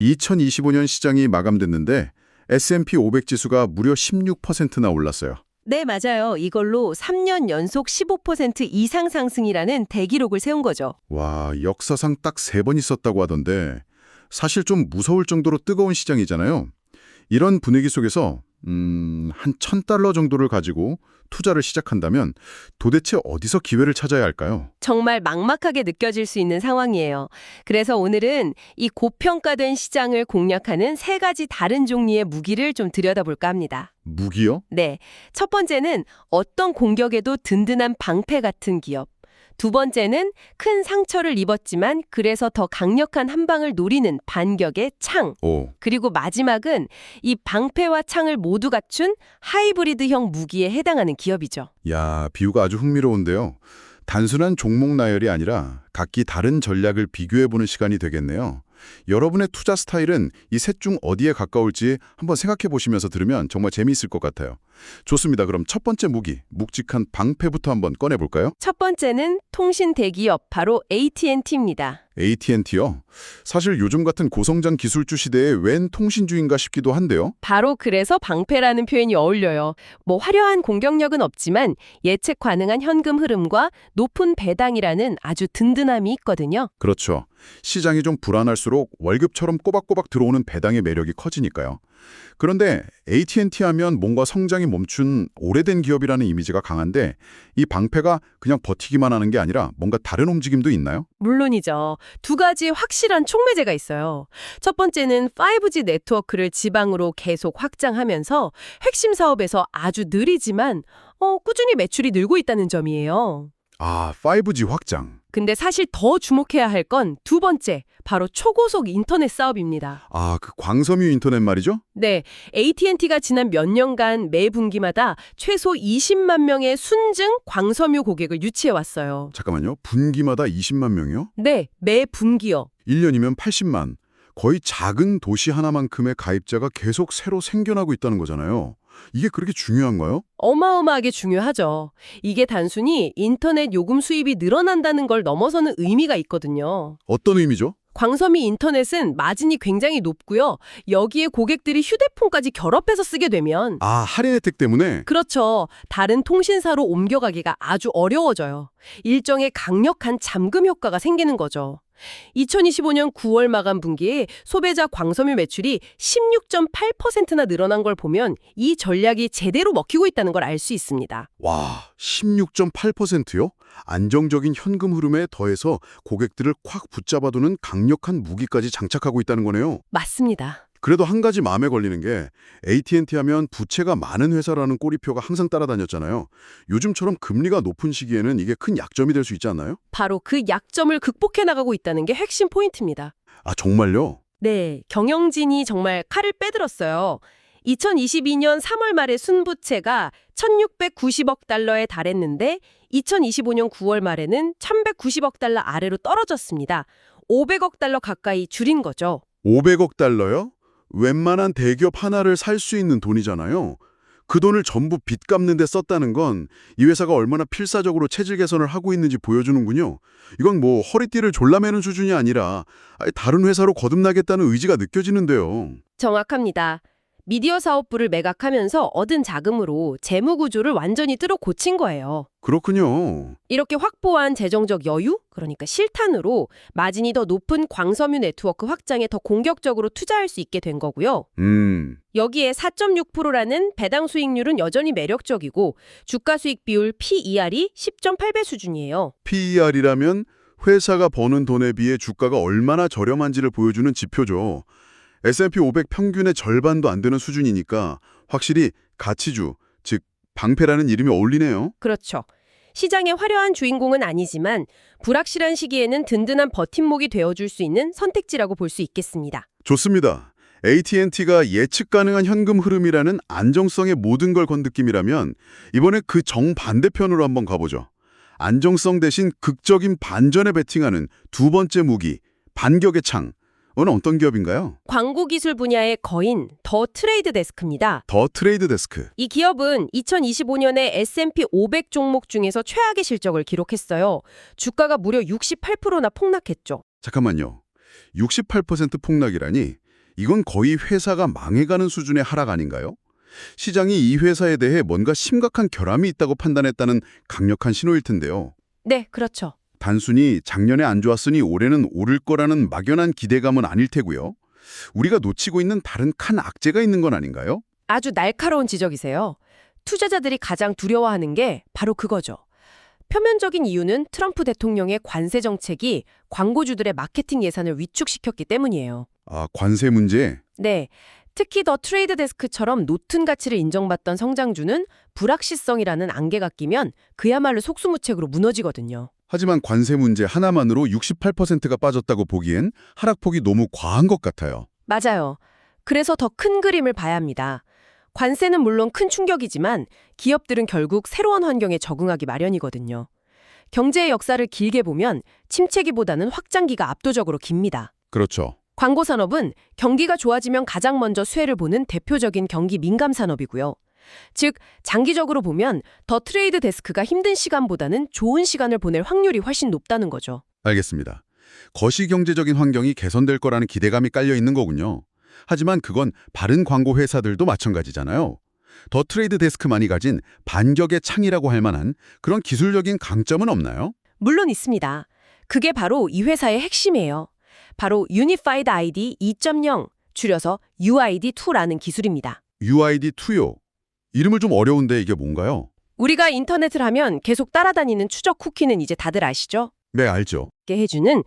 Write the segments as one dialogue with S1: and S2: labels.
S1: 2025년 시장이 마감됐는데 S&P 500 지수가 무려 16%나 올랐어요.
S2: 네, 맞아요. 이걸로 3년 연속 15% 이상 상승이라는 대기록을 세운 거죠.
S1: 와, 역사상 딱 3번 있었다고 하던데 사실 좀 무서울 정도로 뜨거운 시장이잖아요. 이런 분위기 속에서 한 $1,000 정도를 가지고 투자를 시작한다면 도대체 어디서 기회를 찾아야 할까요?
S2: 정말 막막하게 느껴질 수 있는 상황이에요. 그래서 오늘은 이 고평가된 시장을 공략하는 3가지 다른 종류의 무기를 좀 들여다볼까 합니다.
S1: 무기요?
S2: 네, 첫 번째는 어떤 공격에도 든든한 방패 같은 기업. 두 번째는 큰 상처를 입었지만 그래서 더 강력한 한 방을 노리는 반격의 창.
S1: 오,
S2: 그리고 마지막은 이 방패와 창을 모두 갖춘 하이브리드형 무기에 해당하는 기업이죠.
S1: 야, 비유가 아주 흥미로운데요. 단순한 종목 나열이 아니라 각기 다른 전략을 비교해보는 시간이 되겠네요. 여러분의 투자 스타일은 이 셋 중 어디에 가까울지 한번 생각해 보시면서 들으면 정말 재미있을 것 같아요. 좋습니다. 그럼 첫 번째 무기, 묵직한 방패부터 한번 꺼내볼까요?
S2: 첫 번째는 통신 대기업 바로 AT&T입니다.
S1: AT&T요? 사실 요즘 같은 고성장 기술주 시대에 웬 통신주인가 싶기도 한데요.
S2: 바로 그래서 방패라는 표현이 어울려요. 뭐 화려한 공격력은 없지만 예측 가능한 현금 흐름과 높은 배당이라는 아주 든든함이 있거든요.
S1: 그렇죠. 시장이 좀 불안할수록 월급처럼 꼬박꼬박 들어오는 배당의 매력이 커지니까요. 그런데 AT&T 하면 뭔가 성장이 멈춘 오래된 기업이라는 이미지가 강한데 이 방패가 그냥 버티기만 하는 게 아니라 뭔가 다른 움직임도 있나요?
S2: 물론이죠. 2가지 확실한 촉매제가 있어요. 첫 번째는 5G 네트워크를 지방으로 계속 확장하면서 핵심 사업에서 아주 느리지만 꾸준히 매출이 늘고 있다는 점이에요.
S1: 아, 5G 확장.
S2: 근데 사실 더 주목해야 할 건 두 번째, 바로 초고속 인터넷 사업입니다.
S1: 아, 그 광섬유 인터넷 말이죠?
S2: 네, AT&T가 지난 몇 년간 매 분기마다 최소 20만 명의 순증 광섬유 고객을 유치해왔어요.
S1: 잠깐만요. 분기마다 20만 명이요?
S2: 네, 매 분기요.
S1: 1년이면 80만. 거의 작은 도시 하나만큼의 가입자가 계속 새로 생겨나고 있다는 거잖아요. 이게 그렇게 중요한가요?
S2: 어마어마하게 중요하죠. 이게 단순히 인터넷 요금 수입이 늘어난다는 걸 넘어서는 의미가 있거든요.
S1: 어떤 의미죠?
S2: 광섬유 인터넷은 마진이 굉장히 높고요. 여기에 고객들이 휴대폰까지 결합해서 쓰게 되면
S1: 아, 할인 혜택 때문에?
S2: 그렇죠. 다른 통신사로 옮겨가기가 아주 어려워져요. 일종의 강력한 잠금 효과가 생기는 거죠. 2025년 9월 마감 분기에 소비자 광섬유 매출이 16.8%나 늘어난 걸 보면 이 전략이 제대로 먹히고 있다는 걸 알 수 있습니다.
S1: 와, 16.8%요? 안정적인 현금 흐름에 더해서 고객들을 콱 붙잡아두는 강력한 무기까지 장착하고 있다는 거네요.
S2: 맞습니다.
S1: 그래도 한 가지 마음에 걸리는 게 AT&T 하면 부채가 많은 회사라는 꼬리표가 항상 따라다녔잖아요. 요즘처럼 금리가 높은 시기에는 이게 큰 약점이 될 수 있지 않나요?
S2: 바로 그 약점을 극복해 나가고 있다는 게 핵심 포인트입니다.
S1: 아, 정말요?
S2: 네, 경영진이 정말 칼을 빼들었어요. 2022년 3월 말에 순부채가 1,690억 달러에 달했는데 2025년 9월 말에는 1,190억 달러 아래로 떨어졌습니다. 500억 달러 가까이 줄인 거죠.
S1: 500억 달러요? 웬만한 대기업 하나를 살 수 있는 돈이잖아요. 그 돈을 전부 빚 갚는 데 썼다는 건 이 회사가 얼마나 필사적으로 체질 개선을 하고 있는지 보여주는군요. 이건 뭐 허리띠를 졸라매는 수준이 아니라 아예 다른 회사로 거듭나겠다는 의지가 느껴지는데요.
S2: 정확합니다. 미디어 사업부를 매각하면서 얻은 자금으로 재무 구조를 완전히 뚫어 고친 거예요.
S1: 그렇군요.
S2: 이렇게 확보한 재정적 여유, 그러니까 실탄으로 마진이 더 높은 광섬유 네트워크 확장에 더 공격적으로 투자할 수 있게 된 거고요. 여기에 4.6%라는 배당 수익률은 여전히 매력적이고 주가 수익 비율 PER이 10.8배 수준이에요.
S1: PER이라면 회사가 버는 돈에 비해 주가가 얼마나 저렴한지를 보여주는 지표죠. S&P 500 평균의 절반도 안 되는 수준이니까 확실히 가치주, 즉 방패라는 이름이 어울리네요.
S2: 그렇죠. 시장의 화려한 주인공은 아니지만 불확실한 시기에는 든든한 버팀목이 되어줄 수 있는 선택지라고 볼 수 있겠습니다.
S1: 좋습니다. AT&T가 예측 가능한 현금 흐름이라는 안정성의 모든 걸 건 느낌이라면 이번에 그 정반대편으로 한번 가보죠. 안정성 대신 극적인 반전에 베팅하는 두 번째 무기, 반격의 창. 오늘 어떤 기업인가요?
S2: 광고 기술 분야의 거인 더 트레이드 데스크입니다.
S1: 더 트레이드 데스크.
S2: 이 기업은 2025년에 S&P 500 종목 중에서 최악의 실적을 기록했어요. 주가가 무려 68%나 폭락했죠.
S1: 잠깐만요. 68% 폭락이라니 이건 거의 회사가 망해가는 수준의 하락 아닌가요? 시장이 이 회사에 대해 뭔가 심각한 결함이 있다고 판단했다는 강력한 신호일 텐데요.
S2: 네, 그렇죠.
S1: 단순히 작년에 안 좋았으니 올해는 오를 거라는 막연한 기대감은 아닐 테고요. 우리가 놓치고 있는 다른 큰 악재가 있는 건 아닌가요?
S2: 아주 날카로운 지적이세요. 투자자들이 가장 두려워하는 게 바로 그거죠. 표면적인 이유는 트럼프 대통령의 관세 정책이 광고주들의 마케팅 예산을 위축시켰기 때문이에요.
S1: 아, 관세 문제?
S2: 네. 특히 더 트레이드 데스크처럼 높은 가치를 인정받던 성장주는 불확실성이라는 안개가 끼면 그야말로 속수무책으로 무너지거든요.
S1: 하지만 관세 문제 하나만으로 68%가 빠졌다고 보기엔 하락폭이 너무 과한 것 같아요.
S2: 맞아요. 그래서 더 큰 그림을 봐야 합니다. 관세는 물론 큰 충격이지만 기업들은 결국 새로운 환경에 적응하기 마련이거든요. 경제의 역사를 길게 보면 침체기보다는 확장기가 압도적으로 깁니다.
S1: 그렇죠.
S2: 광고 산업은 경기가 좋아지면 가장 먼저 수혜를 보는 대표적인 경기 민감 산업이고요. 즉, 장기적으로 보면 더 트레이드 데스크가 힘든 시간보다는 좋은 시간을 보낼 확률이 훨씬 높다는 거죠.
S1: 알겠습니다. 거시경제적인 환경이 개선될 거라는 기대감이 깔려 있는 거군요. 하지만 그건 바른 광고 회사들도 마찬가지잖아요. 더 트레이드 데스크만이 가진 반격의 창이라고 할 만한 그런 기술적인 강점은 없나요?
S2: 물론 있습니다. 그게 바로 이 회사의 핵심이에요. 바로 Unified ID 2.0, 줄여서 UID2라는 기술입니다.
S1: UID2요. 이름을 좀 어려운데 이게 뭔가요?
S2: 우리가 인터넷을 하면 계속 따라다니는 추적 쿠키는 이제 다들 아시죠?
S1: 네, 알죠.
S2: 이렇게 해주는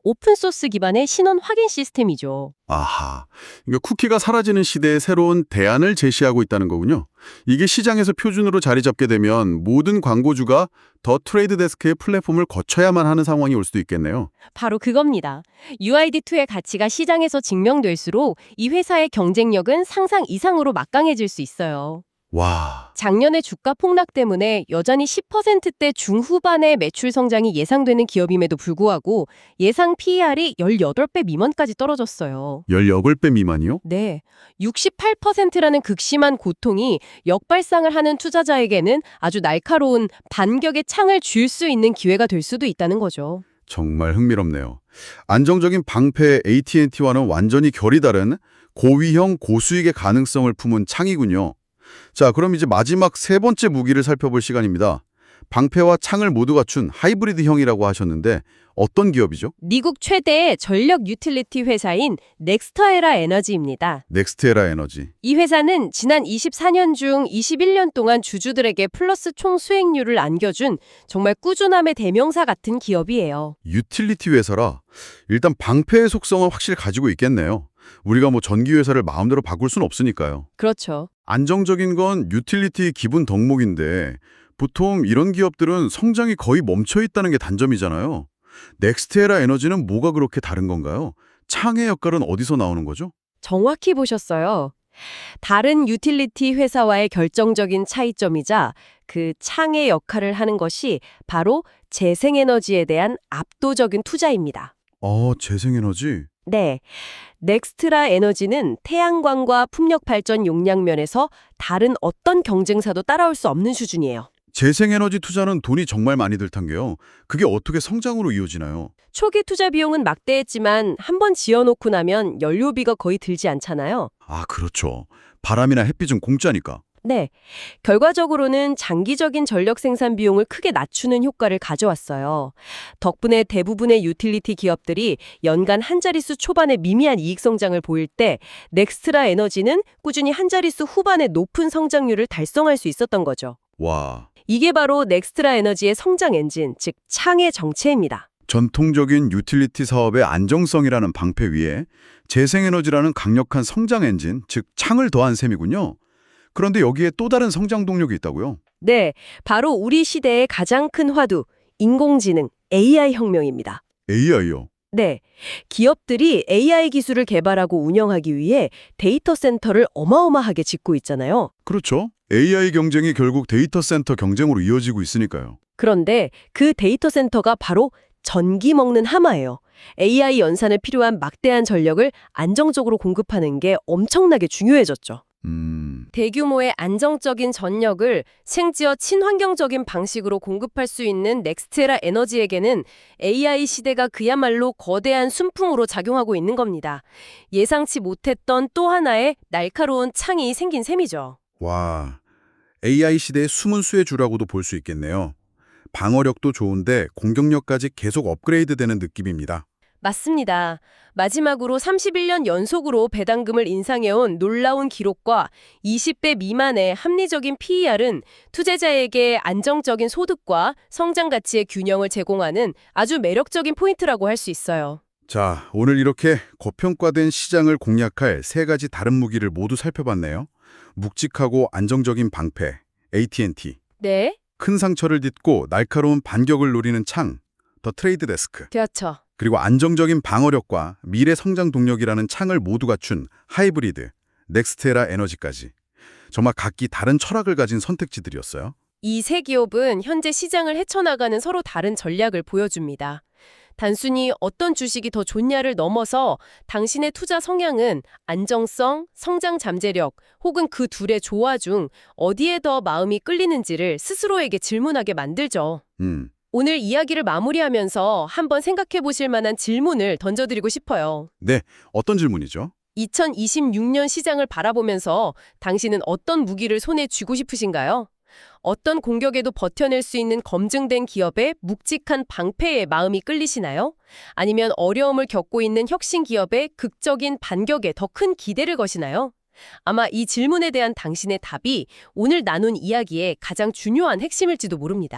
S2: 오픈소스 기반의 신원 확인 시스템이죠.
S1: 아하, 이게 쿠키가 사라지는 시대에 새로운 대안을 제시하고 있다는 거군요. 이게 시장에서 표준으로 자리 잡게 되면 모든 광고주가 더 트레이드 데스크의 플랫폼을 거쳐야만 하는 상황이 올 수도 있겠네요.
S2: 바로 그겁니다. UID2의 가치가 시장에서 증명될수록 이 회사의 경쟁력은 상상 이상으로 막강해질 수 있어요.
S1: 와,
S2: 작년의 주가 폭락 때문에 여전히 10%대 중후반의 매출 성장이 예상되는 기업임에도 불구하고 예상 PER이 18배 미만까지 떨어졌어요.
S1: 18배 미만이요?
S2: 네, 68%라는 극심한 고통이 역발상을 하는 투자자에게는 아주 날카로운 반격의 창을 줄 수 있는 기회가 될 수도 있다는 거죠.
S1: 정말 흥미롭네요. 안정적인 방패 AT&T와는 완전히 결이 다른 고위형 고수익의 가능성을 품은 창이군요. 자, 그럼 이제 마지막 세 번째 무기를 살펴볼 시간입니다. 방패와 창을 모두 갖춘 하이브리드형이라고 하셨는데 어떤 기업이죠?
S2: 미국 최대의 전력 유틸리티 회사인 넥스터에라 에너지입니다.
S1: 넥스테라 에너지.
S2: 이 회사는 지난 24년 중 21년 동안 주주들에게 플러스 총 수익률을 안겨준 정말 꾸준함의 대명사 같은 기업이에요.
S1: 유틸리티 회사라 일단 방패의 속성은 확실히 가지고 있겠네요. 우리가 뭐 전기 회사를 마음대로 바꿀 순 없으니까요.
S2: 그렇죠.
S1: 안정적인 건 유틸리티의 기본 덕목인데 보통 이런 기업들은 성장이 거의 멈춰 있다는 게 단점이잖아요. 넥스테라 에너지는 뭐가 그렇게 다른 건가요? 창의 역할은 어디서 나오는 거죠?
S2: 정확히 보셨어요. 다른 유틸리티 회사와의 결정적인 차이점이자 그 창의 역할을 하는 것이 바로 재생에너지에 대한 압도적인 투자입니다.
S1: 재생에너지?
S2: 네, 넥스트라 에너지는 태양광과 풍력 발전 용량 면에서 다른 어떤 경쟁사도 따라올 수 없는 수준이에요.
S1: 재생에너지 투자는 돈이 정말 많이 들 텐게요. 그게 어떻게 성장으로 이어지나요?
S2: 초기 투자 비용은 막대했지만 한번 지어놓고 나면 연료비가 거의 들지 않잖아요.
S1: 아, 그렇죠. 바람이나 햇빛은 공짜니까.
S2: 네, 결과적으로는 장기적인 전력 생산 비용을 크게 낮추는 효과를 가져왔어요. 덕분에 대부분의 유틸리티 기업들이 연간 한 자릿수 초반의 미미한 이익 성장을 보일 때 넥스트라 에너지는 꾸준히 한 자릿수 후반의 높은 성장률을 달성할 수 있었던 거죠.
S1: 와,
S2: 이게 바로 넥스트라 에너지의 성장 엔진, 즉 창의 정체입니다.
S1: 전통적인 유틸리티 사업의 안정성이라는 방패 위에 재생에너지라는 강력한 성장 엔진, 즉 창을 더한 셈이군요. 그런데 여기에 또 다른 성장 동력이 있다고요?
S2: 네, 바로 우리 시대의 가장 큰 화두, 인공지능, AI 혁명입니다.
S1: AI요.
S2: 네, 기업들이 AI 기술을 개발하고 운영하기 위해 데이터 센터를 어마어마하게 짓고 있잖아요.
S1: 그렇죠. AI 경쟁이 결국 데이터 센터 경쟁으로 이어지고 있으니까요.
S2: 그런데 그 데이터 센터가 바로 전기 먹는 하마예요. AI 연산에 필요한 막대한 전력을 안정적으로 공급하는 게 엄청나게 중요해졌죠. 대규모의 안정적인 전력을 심지어 친환경적인 방식으로 공급할 수 있는 넥스테라 에너지에게는 AI 시대가 그야말로 거대한 순풍으로 작용하고 있는 겁니다. 예상치 못했던 또 하나의 날카로운 창이 생긴 셈이죠.
S1: 와, AI 시대의 숨은 수혜주라고도 볼 수 있겠네요. 방어력도 좋은데 공격력까지 계속 업그레이드되는 느낌입니다.
S2: 맞습니다. 마지막으로 31년 연속으로 배당금을 인상해온 놀라운 기록과 20배 미만의 합리적인 PER은 투자자에게 안정적인 소득과 성장 가치의 균형을 제공하는 아주 매력적인 포인트라고 할 수 있어요.
S1: 자, 오늘 이렇게 고평가된 시장을 공략할 세 가지 다른 무기를 모두 살펴봤네요. 묵직하고 안정적인 방패, AT&T.
S2: 네,
S1: 큰 상처를 딛고 날카로운 반격을 노리는 창, 더 트레이드 데스크.
S2: 그렇죠.
S1: 그리고 안정적인 방어력과 미래 성장 동력이라는 창을 모두 갖춘 하이브리드, 넥스테라 에너지까지. 정말 각기 다른 철학을 가진 선택지들이었어요.
S2: 이 세 기업은 현재 시장을 헤쳐나가는 서로 다른 전략을 보여줍니다. 단순히 어떤 주식이 더 좋냐를 넘어서 당신의 투자 성향은 안정성, 성장 잠재력 혹은 그 둘의 조화 중 어디에 더 마음이 끌리는지를 스스로에게 질문하게 만들죠. 오늘 이야기를 마무리하면서 한번 생각해 보실 만한 질문을 던져드리고 싶어요.
S1: 네, 어떤 질문이죠?
S2: 2026년 시장을 바라보면서 당신은 어떤 무기를 손에 쥐고 싶으신가요? 어떤 공격에도 버텨낼 수 있는 검증된 기업의 묵직한 방패에 마음이 끌리시나요? 아니면 어려움을 겪고 있는 혁신 기업의 극적인 반격에 더 큰 기대를 거시나요? 아마 이 질문에 대한 당신의 답이 오늘 나눈 이야기의 가장 중요한 핵심일지도 모릅니다.